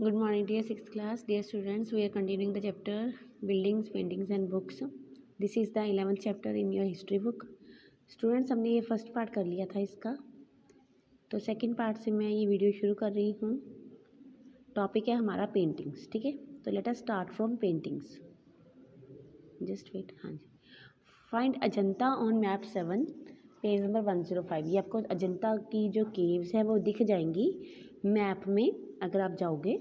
Good morning, dear 6th class. Dear students, we are continuing the chapter Buildings, Paintings and Books. This is the 11th chapter in your history book. Students, हमने ये first part कर लिया था इसका, तो second part से मैं ये वीडियो शुरू कर रही हूँ. टॉपिक है हमारा पेंटिंग्स. ठीक है, तो let us start from paintings. Just wait. हाँ जी. Find Ajanta on map 7 page number 105. ये आपको अजंता की जो केव्स है वो दिख जाएंगी मैप में अगर आप जाओगे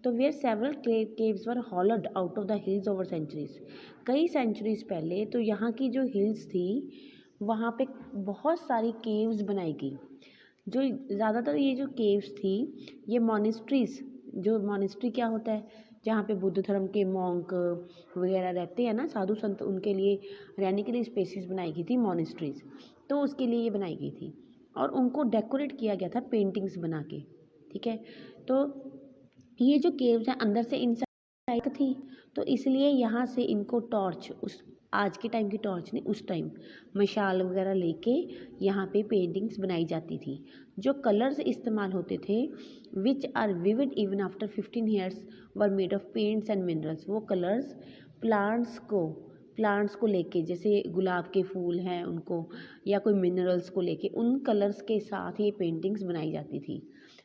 तो. Where several caves were hollowed out of the hills over centuries. कई सेंचुरीज पहले तो यहाँ की जो हिल्स थी वहाँ पे बहुत सारी केव्स बनाई गई. जो ज़्यादातर ये जो केव्स थी ये मॉनेस्ट्रीज, जो मॉनेस्ट्री क्या होता है, जहाँ पे बुद्ध धर्म के मॉन्क वगैरह रहते हैं ना, साधु संत, उनके लिए रहने के लिए स्पेसेस बनाई गई थी मॉनेस्ट्रीज. तो उसके लिए ये बनाई गई थी और उनको डेकोरेट किया गया था पेंटिंग्स बना के. ठीक है, तो ये जो केव्स हैं अंदर से इनसाइड थी, तो इसलिए यहाँ से इनको टॉर्च, उस आज के टाइम की टॉर्च नहीं, उस टाइम मशाल वगैरह लेके यहाँ पे पेंटिंग्स बनाई जाती थी. जो कलर्स इस्तेमाल होते थे which are vivid even after 15 years were made of paints and minerals. वो कलर्स प्लांट्स को लेके, जैसे गुलाब के फूल हैं उनको, या कोई मिनरल्स को लेके, उन कलर्स के साथ ये पेंटिंग्स बनाई जाती थी.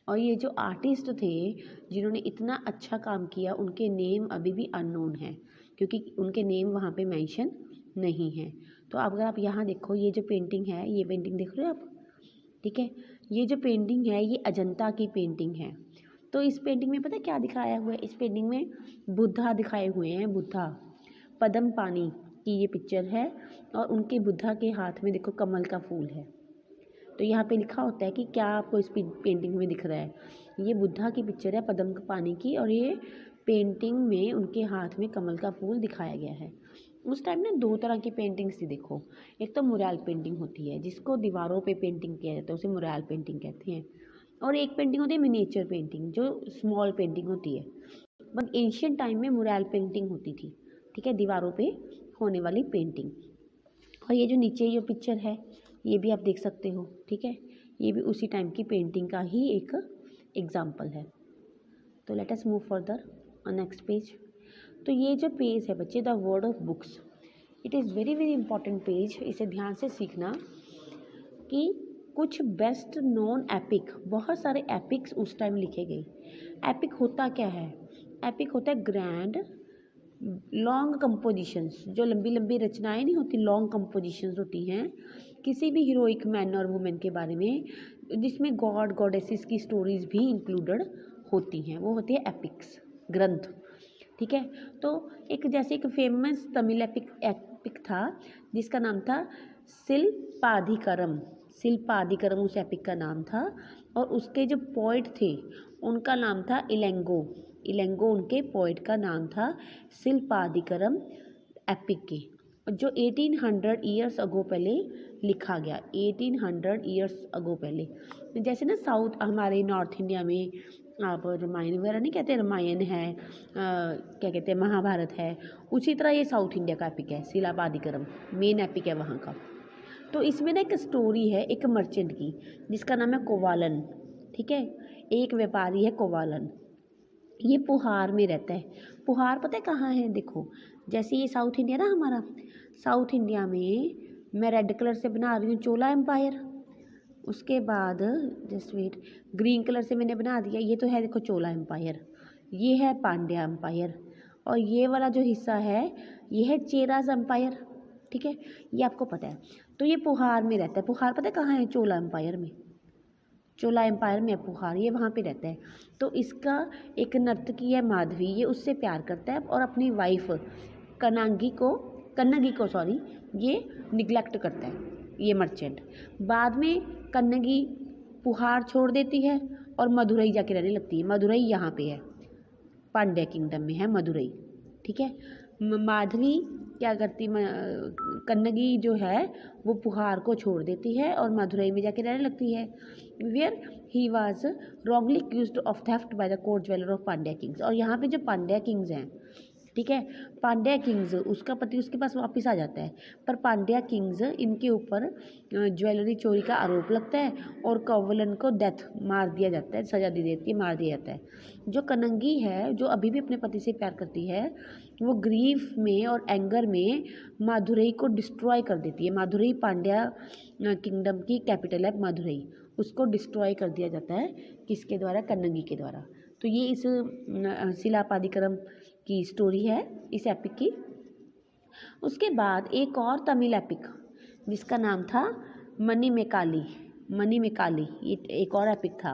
और ये जो आर्टिस्ट थे जिन्होंने इतना अच्छा काम किया उनके नेम अभी भी अननोन है, क्योंकि उनके नेम वहाँ पे मेंशन नहीं है. तो अगर आप यहाँ देखो, ये जो पेंटिंग है, ये पेंटिंग देख रहे हो आप. ठीक है, ये जो पेंटिंग है ये अजंता की पेंटिंग है. तो इस पेंटिंग में पता है क्या दिखाया हुआ है? इस पेंटिंग में बुद्धा दिखाए हुए हैं. बुद्धा पद्म पानी की ये पिक्चर है और उनके बुद्धा के हाथ में देखो कमल का फूल है. तो यहाँ पे लिखा होता है कि क्या आपको इस पेंटिंग में दिख रहा है. ये बुद्धा की पिक्चर है पद्म पानी की, और ये पेंटिंग में उनके हाथ में कमल का फूल दिखाया गया है. उस टाइम ना दो तरह की पेंटिंग्स थी. देखो, एक तो मुराल पेंटिंग होती है जिसको दीवारों पे पेंटिंग किया जाता है, उसे मुराल पेंटिंग कहते हैं. और एक पेंटिंग होती है मिनिएचर पेंटिंग, जो स्मॉल पेंटिंग होती है. बट एंशियंट टाइम में मुराल पेंटिंग होती थी. ठीक है, दीवारों पे होने वाली पेंटिंग. और ये जो नीचे ये पिक्चर है ये भी आप देख सकते हो. ठीक है, ये भी उसी टाइम की पेंटिंग का ही एक एग्जाम्पल है. तो let us move further on next page. तो ये जो पेज है बच्चे, the word of books, it is very very important page. इसे ध्यान से सीखना कि कुछ बेस्ट नोन एपिक, बहुत सारे एपिक्स उस टाइम लिखे गए. एपिक होता क्या है? एपिक होता है ग्रैंड लॉन्ग कंपोजिशंस. जो लंबी लंबी रचनाएं नहीं होती, लॉन्ग कंपोजिशंस होती हैं किसी भी हीरोइक मैन और वुमेन के बारे में, जिसमें गॉड गॉडेसेस की स्टोरीज भी इंक्लूडेड होती हैं, वो होती है एपिक्स, ग्रंथ. ठीक है, तो एक जैसे एक फेमस तमिल एपिक था जिसका नाम था शिल्पाधिकरम उस एपिक का नाम था. और उसके जो पोइट थे उनका नाम था इलेंगो उनके पोइट का नाम था शिल्पाधिकरम एपिक के, जो 1800 ईयर्स अगो पहले लिखा गया. 1800 ईयर्स अगो पहले. जैसे ना साउथ हमारे नॉर्थ इंडिया में आप रामायण वगैरह नहीं कहते, रामायण है, क्या कहते हैं, महाभारत है, उसी तरह ये साउथ इंडिया का एपिक है. शिलापादिकरम मेन एपिक है वहाँ का. तो इसमें ना एक स्टोरी है एक मर्चेंट की जिसका नाम है कोवालन. ठीक है, एक व्यापारी है कोवालन. ये पुहार में रहता है. पुहार पता है कहाँ है? देखो, जैसे ये साउथ इंडिया ना हमारा, साउथ इंडिया में मैं रेड कलर से बना रही हूँ चोला एम्पायर. उसके बाद जस्ट वेट, ग्रीन कलर से मैंने बना दिया, ये तो है देखो चोला एम्पायर, ये है पांड्या एम्पायर, और ये वाला जो हिस्सा है ये है चेराज एम्पायर. ठीक है, ये आपको पता है. तो ये पुहार में रहता है. पुहार पता है कहाँ है? चोला एम्पायर में. चोला एम्पायर में पुहार, ये वहाँ पे रहता है. तो इसका एक नर्तकी है माधवी, ये उससे प्यार करता है और अपनी वाइफ कन्नगी को ये निगलेक्ट करता है ये मर्चेंट. बाद में कन्नगी पुहार छोड़ देती है और मदुरई जाके रहने लगती है. मदुरई यहाँ पे है, पांड्या किंगडम में है मदुरई. ठीक है, माधवी क्या करती, कन्नगी जो है वो पुहार को छोड़ देती है और मदुरई में जाके रहने लगती है. Where he was wrongly accused of theft by the court jeweller of Pandya kings. और यहाँ पे जो पांड्या किंग्स हैं, ठीक है। पांड्या किंग्स, उसका पति उसके पास वापस आ जाता है, पर पांड्या किंग्स इनके ऊपर ज्वेलरी चोरी का आरोप लगता है और कवलन को डेथ मार दिया जाता है, सजा दी देती है, मार दिया जाता है। जो कनंगी है, जो अभी भी अपने पति से प्यार करती है, वो ग्रीफ में और एंगर में माधुरई को डिस्ट्रॉय कर देती है। माधुरई पांड्या किंगडम की कैपिटल है माधुरई, उसको डिस्ट्रॉय कर दिया जाता है, किसके द्वारा? कन्नंगी के द्वारा। तो ये इस शिलापादिकरम की स्टोरी है, इस एपिक की। उसके बाद एक और तमिल एपिक जिसका नाम था मणिमेकाली, मणिमेकाली, ये एक और एपिक था।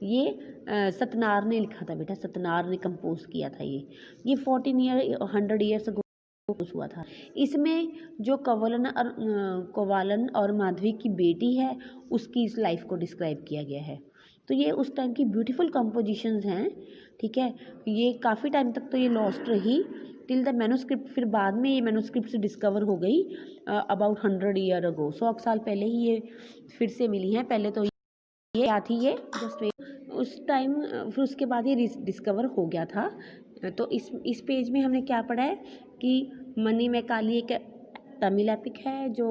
ये सतनार ने लिखा था बेटा, सतनार ने कंपोज किया था। ये 100 ईयर्स अगो हुआ था। इसमें जो कोवालन और माधवी की बेटी है, उसकी इस लाइफ को डिस्क्राइब किया गया है। तो ये उस टाइम की ब्यूटीफुल कंपोजिशंस हैं, ठीक है। ये काफ़ी टाइम तक तो ये लॉस्ट रही टिल द मैन्युस्क्रिप्ट, फिर बाद में ये मैन्युस्क्रिप्ट डिस्कवर हो गई अबाउट 100 ईयर अगो, 100 साल पहले ही ये फिर से मिली हैं। पहले तो ये क्या थी, ये जस्ट उस टाइम, फिर उसके बाद ये डिस्कवर हो गया था। तो इस पेज में हमने क्या पढ़ा है कि मणिमेकाली एक तमिल एपिक है जो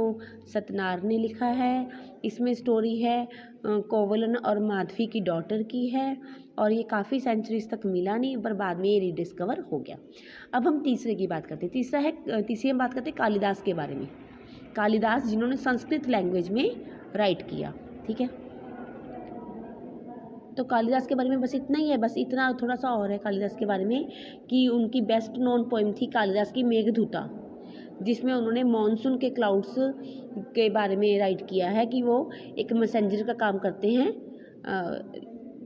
सतनार ने लिखा है। इसमें स्टोरी है कोवलन और माधवी की डॉटर की है, और ये काफ़ी सेंचुरीज तक मिला नहीं, पर बाद में ये रीडिस्कवर हो गया। अब हम तीसरे की बात करते हैं। तीसरी हम बात करते हैं कालिदास के बारे में। कालिदास जिन्होंने संस्कृत लैंग्वेज में राइट किया, ठीक है। तो कालिदास के बारे में बस इतना ही है, बस इतना थोड़ा सा और है कालिदास के बारे में कि उनकी बेस्ट नोन पोइम थी कालिदास की मेघदूता, जिसमें उन्होंने मॉनसून के क्लाउड्स के बारे में राइट किया है कि वो एक मैसेंजर का काम करते हैं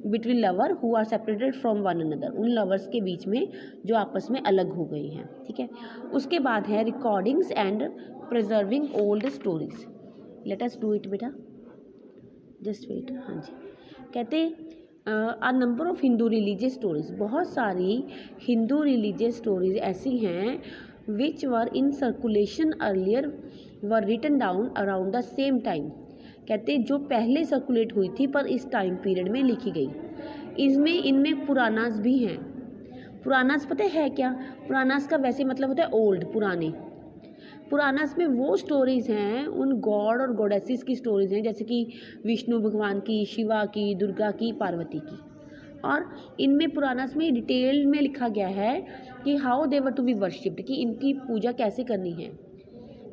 between lover who are separated from one another, उन लवर्स के बीच में जो आपस में अलग हो गई हैं, ठीक है। उसके बाद है recordings and preserving old stories. Let us do it बेटा, जस्ट वेट। हाँ जी, कहते a number of Hindu religious stories, बहुत सारी हिंदू रिलीजियस स्टोरीज ऐसी हैं which were in circulation earlier were written down around the same time. कहते जो पहले सर्कुलेट हुई थी पर इस टाइम पीरियड में लिखी गई। इनमें पुरानास भी हैं। पुरानास पता है क्या? पुरानास का वैसे मतलब होता है ओल्ड, पुराने। पुरानास में वो स्टोरीज़ हैं, उन गॉड और गॉडेसेस की स्टोरीज़ हैं, जैसे कि विष्णु भगवान की, शिवा की, दुर्गा की, पार्वती की। और इनमें पुरानास में डिटेल में लिखा गया है कि how they were to be worshipped, कि इनकी पूजा कैसे करनी है,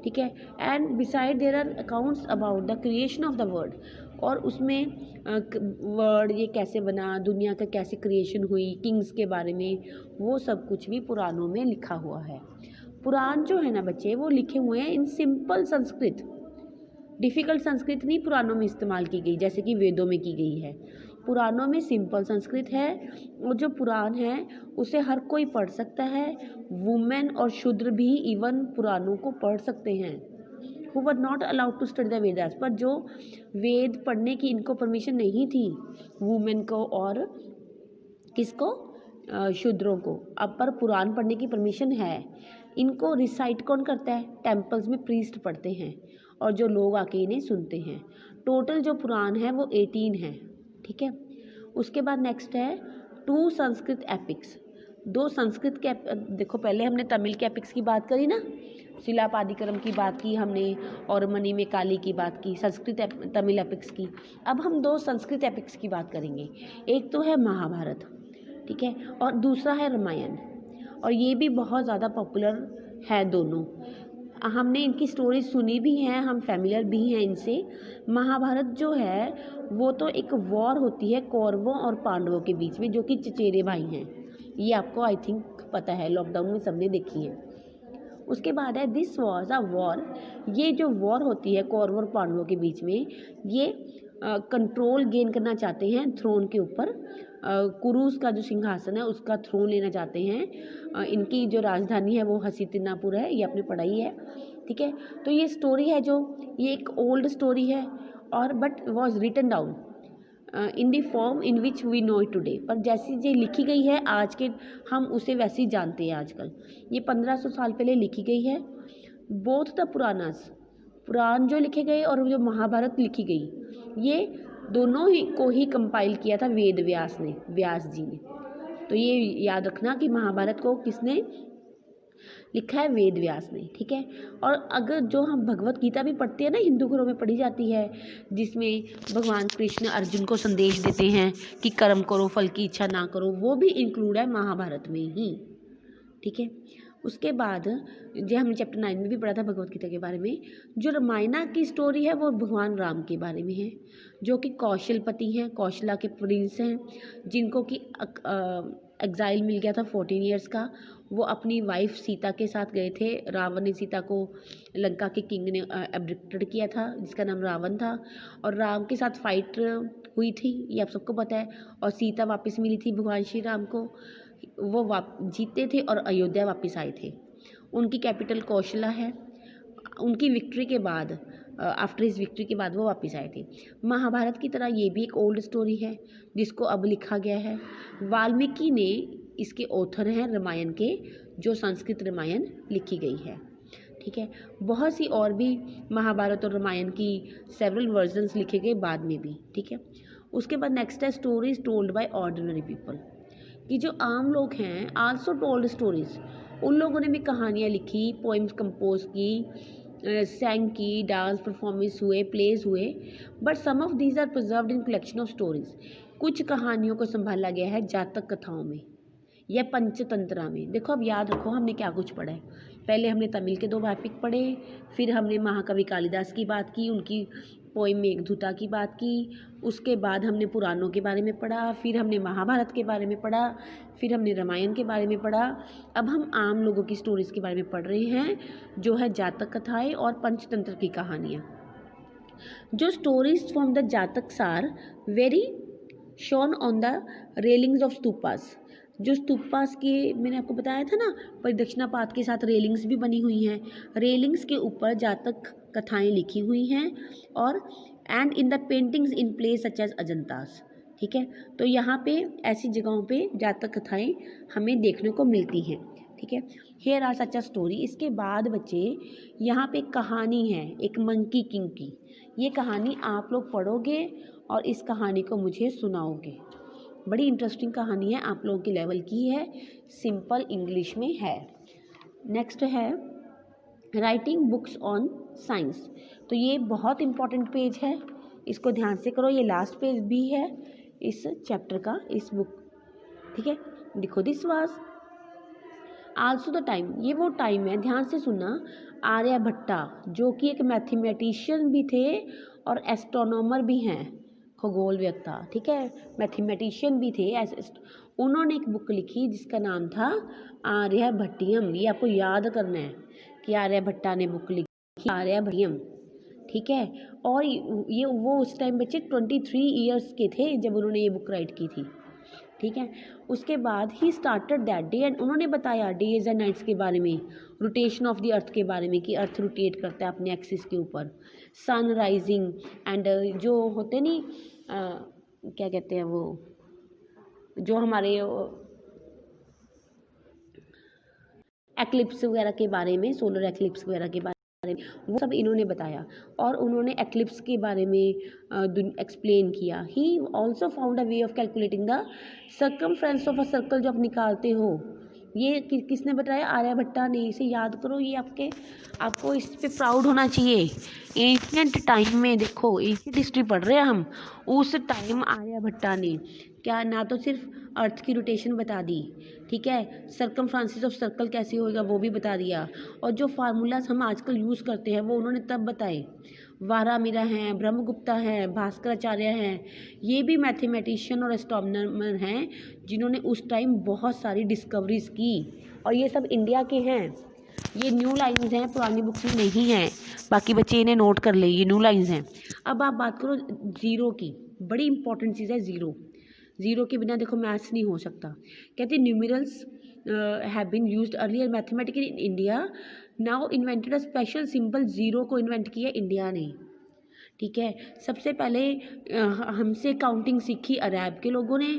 ठीक है। And besides there are accounts about the creation of the world, और उसमें वर्ड ये कैसे बना, दुनिया का कैसे क्रिएशन हुई, किंग्स के बारे में, वो सब कुछ भी पुराणों में लिखा हुआ है। पुराण जो है ना बच्चे, वो लिखे हुए हैं in simple Sanskrit. Difficult Sanskrit नहीं पुराणों में इस्तेमाल की गई जैसे कि वेदों में की गई है। पुराणों में सिंपल संस्कृत है, और जो पुराण है उसे हर कोई पढ़ सकता है। वुमेन और शूद्र भी इवन पुराणों को पढ़ सकते हैं। Who were not allowed to study the Vedas, पर जो वेद पढ़ने की इनको परमिशन नहीं थी, वुमेन को और किसको, शूद्रों को। अब पर पुराण पढ़ने की परमिशन है। इनको रिसाइट कौन करता है? टेम्पल्स में प्रीस्ट पढ़ते हैं, और जो लोग आके इन्हें सुनते हैं। टोटल जो पुराण है वो 18 है, ठीक है। उसके बाद नेक्स्ट है 2 संस्कृत एपिक्स। 2 संस्कृत के देखो, पहले हमने तमिल के एपिक्स की बात करी ना, शिलापादिकरम की बात की हमने, और मणिमेकाली की बात की, संस्कृत तमिल एपिक्स की। अब हम 2 संस्कृत एपिक्स की बात करेंगे। एक तो है महाभारत, ठीक है, और दूसरा है रामायण। और ये भी बहुत ज़्यादा पॉपुलर है दोनों। हमने इनकी स्टोरी सुनी भी हैं, हम फैमिलियर भी हैं इनसे। महाभारत जो है वो तो एक वॉर होती है कौरवों और पांडवों के बीच में, जो कि चचेरे भाई हैं। ये आपको आई थिंक पता है, लॉकडाउन में सबने देखी है। उसके बाद है दिस वॉज अ वॉर। ये जो वॉर होती है कौरवों और पांडवों के बीच में, ये कंट्रोल गेन करना चाहते हैं थ्रोन के ऊपर। कुरुस का जो सिंहासन है उसका थ्रोन लेना चाहते हैं। इनकी जो राजधानी है वो हस्तिनापुर है, ये आपने पढ़ाई है, ठीक है। तो ये स्टोरी है जो, ये एक ओल्ड स्टोरी है, और but was written down in the form in which we know it today. पर जैसी ये लिखी गई है आज के, हम उसे वैसे ही जानते हैं आजकल। ये 1500 साल पहले लिखी गई है। बोथ द पुरानास, पुराण जो लिखे गए और जो महाभारत लिखी गई, ये दोनों ही को ही कंपाइल किया था वेद व्यास ने, व्यास जी ने। तो ये याद रखना कि महाभारत को किसने लिखा है वेद व्यास ने, ठीक है। और अगर जो हम भगवत गीता भी पढ़ते हैं ना, हिंदू घरों में पढ़ी जाती है, जिसमें भगवान कृष्ण अर्जुन को संदेश देते हैं कि कर्म करो फल की इच्छा ना करो, वो भी इंक्लूड है महाभारत में ही, ठीक है। उसके बाद जो हमने चैप्टर 9 में भी पढ़ा था भगवत गीता के बारे में, जो रामायणा की स्टोरी है वो भगवान राम के बारे में है, जो कि कौशलपति हैं, कौशला के प्रिंस हैं, जिनको कि एग्जाइल मिल गया था 14 ईयर्स का। वो अपनी वाइफ सीता के साथ गए थे। रावण ने सीता को, लंका के किंग ने एब्डिक्टेड किया था, जिसका नाम रावण था, और राम के साथ फाइट हुई थी, ये आप सबको पता है। और सीता वापस मिली थी भगवान श्री राम को, वो जीते थे और अयोध्या वापस आए थे। उनकी कैपिटल कौशला है। उनकी विक्ट्री के बाद, आफ्टर हिज विक्ट्री के बाद वो वापस आए थे। महाभारत की तरह ये भी एक ओल्ड स्टोरी है जिसको अब लिखा गया है। वाल्मीकि ने इसके ऑथर हैं रामायण के, जो संस्कृत रामायण लिखी गई है, ठीक है। बहुत सी और भी महाभारत और रामायण की सेवरल वर्जन्स लिखे गए बाद में भी, ठीक है। उसके बाद नेक्स्ट है stories told by ordinary people, कि जो आम लोग हैं आल्सो टोल्ड स्टोरीज। उन लोगों ने भी कहानियाँ लिखी, पोइम्स कंपोज की, सैंग की, डांस परफॉर्मेंस हुए, प्लेस हुए, but some of these are preserved in collection of stories. कुछ कहानियों को संभाला गया है जातक कथाओं में या पंचतंत्रा में। देखो अब याद रखो हमने क्या कुछ पढ़ा है। पहले हमने तमिल के 2 एपिक पढ़े, फिर हमने महाकवि कालिदास की बात की, उनकी पोइम मेघदूता की बात की। उसके बाद हमने पुराणों के बारे में पढ़ा, फिर हमने महाभारत के बारे में पढ़ा, फिर हमने रामायण के बारे में पढ़ा। अब हम आम लोगों की स्टोरीज़ के बारे में पढ़ रहे हैं, जो है जातक कथाएं और पंचतंत्र की कहानियाँ। जो stories from the Jatakas are very shown on the railings of stupas. जो स्तूपास के मैंने आपको बताया था ना, परिदक्षिणा पात के साथ रेलिंग्स भी बनी हुई हैं। रेलिंग्स के ऊपर जातक कथाएं लिखी हुई हैं, और and in the paintings in place such as Ajantas, ठीक है। तो यहाँ पे ऐसी जगहों पे जातक कथाएं हमें देखने को मिलती हैं, ठीक है। Here are such a story. इसके बाद बच्चे यहाँ पे कहानी है एक मंकी किंग की। ये कहानी आप लोग पढ़ोगे और इस कहानी को मुझे सुनाओगे। बड़ी इंटरेस्टिंग कहानी है, आप लोगों के लेवल की है, सिंपल इंग्लिश में है। नेक्स्ट है राइटिंग बुक्स ऑन साइंस। तो ये बहुत इंपॉर्टेंट पेज है, इसको ध्यान से करो। ये लास्ट पेज भी है इस चैप्टर का, इस बुक, ठीक है। देखो this was also the time, ये वो टाइम है, ध्यान से सुनना। आर्यभट्टा जो कि एक मैथमेटिशियन भी थे और एस्ट्रोनॉमर भी हैं, खगोलवेत्ता, ठीक है, मैथमेटिशियन भी थे। उन्होंने एक बुक लिखी जिसका नाम था आर्यभट्टियम। ये आपको याद करना है कि आर्यभट्टा ने बुक लिखी आर्यभट्टियम, ठीक है। और ये वो उस टाइम बच्चे 23 ईयर्स के थे जब उन्होंने ये बुक राइट की थी, ठीक है। उसके बाद he started that day, and उन्होंने बताया डेज एंड नाइट्स के बारे में, रोटेशन ऑफ द अर्थ के बारे में कि अर्थ रोटेट करता है अपने एक्सिस के ऊपर, सन राइजिंग एंड जो होते नहीं क्या कहते हैं वो, जो हमारे एक्लिप्स वगैरह के बारे में, सोलर एक्लिप्स वगैरह के बारे में, वो सब इन्होंने बताया। और उन्होंने एक्लिप्स के बारे में एक्सप्लेन किया। He also found a way of calculating the circumference of a circle, जो आप निकालते हो। ये किसने बताया? आर्यभट्टा ने। इसे याद करो, ये आपको इस पे प्राउड होना चाहिए। एंशियंट टाइम में, देखो एंशियंट हिस्ट्री पढ़ रहे हैं हम, उस टाइम आर्यभट्टा ने क्या ना तो सिर्फ अर्थ की रोटेशन बता दी, ठीक है, सर्कमफ्रेंस ऑफ सर्कल कैसे होएगा वो भी बता दिया, और जो फार्मूलाज हम आजकल यूज़ करते हैं वो उन्होंने तब बताए। वारामिरा हैं, ब्रह्मगुप्ता हैं, भास्कराचार्य हैं, ये भी मैथमेटिशियन और एस्ट्रोनॉमर हैं जिन्होंने उस टाइम बहुत सारी डिस्कवरीज की, और ये सब इंडिया के हैं। ये न्यू लाइन्स हैं, पुरानी बुक्स में नहीं हैं, बाकी बच्चे इन्हें नोट कर ले, ये न्यू लाइन्स हैं। अब आप बात करो ज़ीरो की, बड़ी इंपॉर्टेंट चीज़ है ज़ीरो। ज़ीरो के बिना देखो मैथ्स नहीं हो सकता। कहते numerals have been used earlier mathematically in India, now invented a special symbol. Zero को इन्वेंट किया इंडिया ने, ठीक है। सबसे पहले हमसे काउंटिंग सीखी अरब के लोगों ने,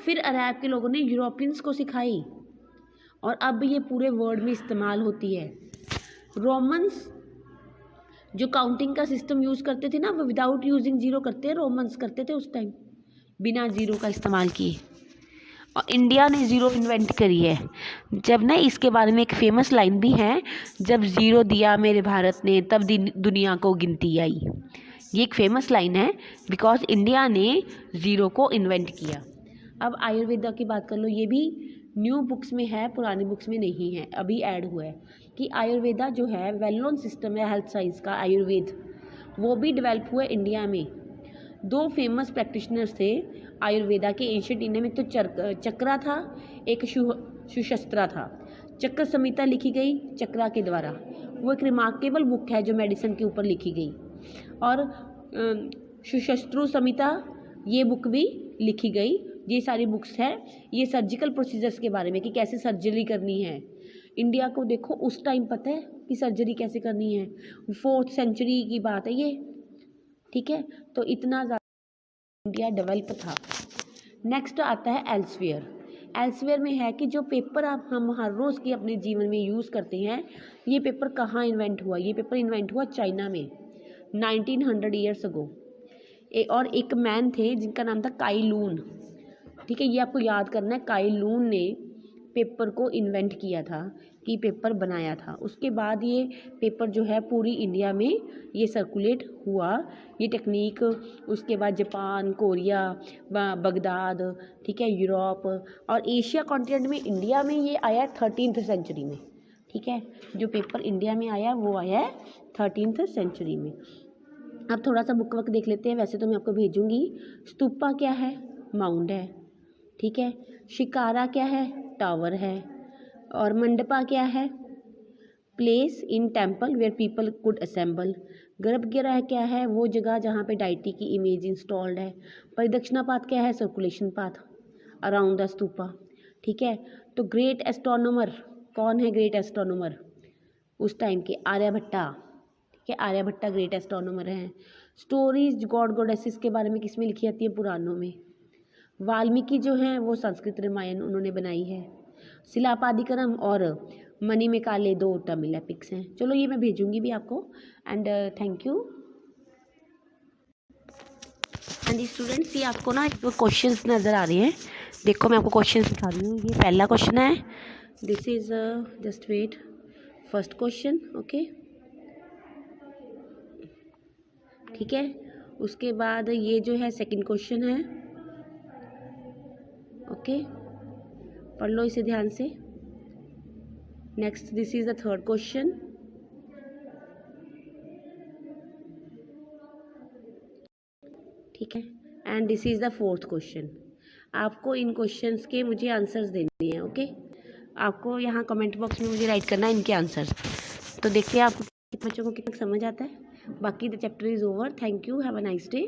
फिर अरब के लोगों ने यूरोपियंस को सिखाई, और अब ये पूरे वर्ल्ड में इस्तेमाल होती है। रोमन्स जो काउंटिंग का सिस्टम यूज़ करते थे ना, वो विदाउट यूजिंग ज़ीरो करते हैं, रोमन्स करते थे उस टाइम बिना ज़ीरो का इस्तेमाल किए। और इंडिया ने ज़ीरो इन्वेंट करी है। जब ना इसके बारे में एक फेमस लाइन भी है, जब ज़ीरो दिया मेरे भारत ने तब दुनिया को गिनती आई। ये एक फेमस लाइन है बिकॉज इंडिया ने ज़ीरो को इन्वेंट किया। अब आयुर्वेदा की बात कर लो, ये भी न्यू बुक्स में है, पुरानी बुक्स में नहीं है, अभी ऐड हुआ है कि आयुर्वेदा जो है वेल नोन सिस्टम है हेल्थ साइंस का आयुर्वेद, वो भी डेवलप हुआ इंडिया में। दो फेमस प्रैक्टिशनर्स थे आयुर्वेदा के एंशिएंट इंडिया में, तो चक्रा था, एक सुशस्त्रा था। चक्र संहिता लिखी गई चक्रा के द्वारा, वो एक रिमार्केबल बुक है जो मेडिसिन के ऊपर लिखी गई। और सुशस्त्रु संहिता ये बुक भी लिखी गई। ये सारी बुक्स है ये सर्जिकल प्रोसीजर्स के बारे में कि कैसे सर्जरी करनी है। इंडिया को देखो उस टाइम पता है कि सर्जरी कैसे करनी है, 4th सेंचुरी की बात है ये, ठीक है। तो इतना ज़्यादा इंडिया डेवलप था। नेक्स्ट आता है एल्सवेयर। एल्सवेयर में है कि जो पेपर हम हर रोज़ की अपने जीवन में यूज़ करते हैं, ये पेपर कहाँ इन्वेंट हुआ? ये पेपर इन्वेंट हुआ चाइना में 1900 ईयर्स अगो। और एक मैन थे जिनका नाम था काई लून, ठीक है, ये आपको याद करना है। काई लून ने पेपर को इन्वेंट किया था, कि पेपर बनाया था। उसके बाद ये पेपर जो है पूरी इंडिया में ये सर्कुलेट हुआ, ये टेक्निक। उसके बाद जापान, कोरिया, बगदाद, ठीक है, यूरोप और एशिया कॉन्टिनेंट में, इंडिया में ये आया 13th सेंचुरी में, ठीक है। जो पेपर इंडिया में आया वो आया है 13th सेंचुरी में। अब थोड़ा सा बुक वक देख लेते हैं, वैसे तो मैं आपको भेजूंगी। स्तूपा क्या है? माउंड है, ठीक है। शिकारा क्या है? टावर है। और मंडपा क्या है? Place in temple where people could assemble. Garbhagriha क्या है? वो जगह जहाँ पे डाइटी की इमेज इंस्टॉल्ड है। परिदक्षिणा पाथ क्या है? Circulation path around the stupa, ठीक है। तो ग्रेट एस्ट्रोनॉमर कौन है? ग्रेट एस्ट्रोनॉमर उस टाइम के आर्यभट्टा, ठीक है, आर्यभट्टा ग्रेट एस्ट्रोनॉमर हैं। स्टोरीज गॉड गॉडेसेस के बारे में किस में लिखी जाती है? पुराणों में। वाल्मीकि जो हैं वो संस्कृत रामायण उन्होंने बनाई है। शिलापादिक्रम और मणिमेकाले 2 तमिल एपिक्स हैं। चलो ये मैं भेजूंगी भी आपको। And thank you. हाँ जी स्टूडेंट्स, ये आपको ना क्वेश्चंस नज़र आ रहे हैं, देखो मैं आपको क्वेश्चंस दिखा रही हूँ। ये पहला क्वेश्चन है, this is just wait, first question, okay, ठीक है। उसके बाद ये जो है सेकंड क्वेश्चन है, ओके, पढ़ लो इसे ध्यान से। Next this is the third question, ठीक है। And this is the fourth question. आपको इन क्वेश्चंस के मुझे आंसर्स देने हैं, ओके। आपको यहाँ कमेंट बॉक्स में मुझे राइट करना है इनके आंसर्स। तो देखिए आपको बच्चों को कितना समझ आता है। बाकी the chapter is over. Thank you, have a nice day.